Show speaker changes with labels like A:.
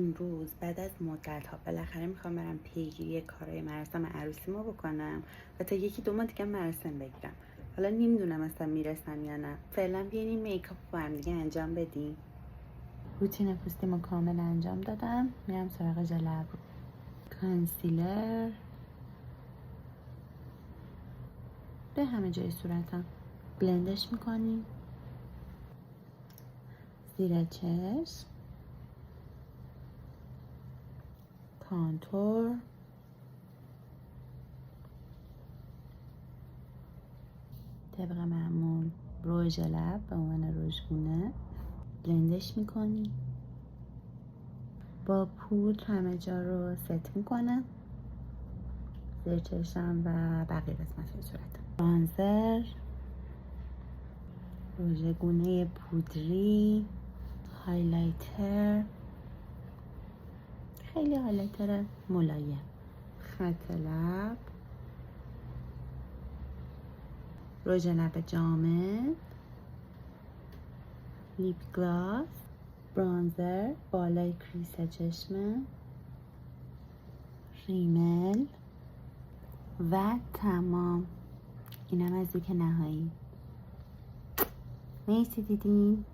A: امروز بعد از مدت‌ها بالاخره میخوام برم پیگیری کارهای مراسم عروسیمو بکنم و تا یکی دو ماه دیگه مراسم بگیرم. حالا نمیدونم اصلا میرسم یا نه. فعلا بیاین این میکاپ با هم دیگه انجام بدیم. روتین پوستیمو کامل انجام دادم، میرم سراغ ژل ابرو. کانسیلر به همه جای صورتم بلندش میکنیم. زیر چشم، کانتور، طبق معمول رژ لب به عنوان رژگونه بلندش میکنیم. با پودر همه جا رو ست میکنم، زیر چشم و بقیه قسمت صورتم. برانزر، رژگونه پودری، هایلایتر، خیلی هایلایتر ملایم، خط لب، رژ لب جامد، لیپ گلاس، برانزر بالای کریس چشمه، ریمل و تمام. اینم از لوک نهایی. مرسی دیدین.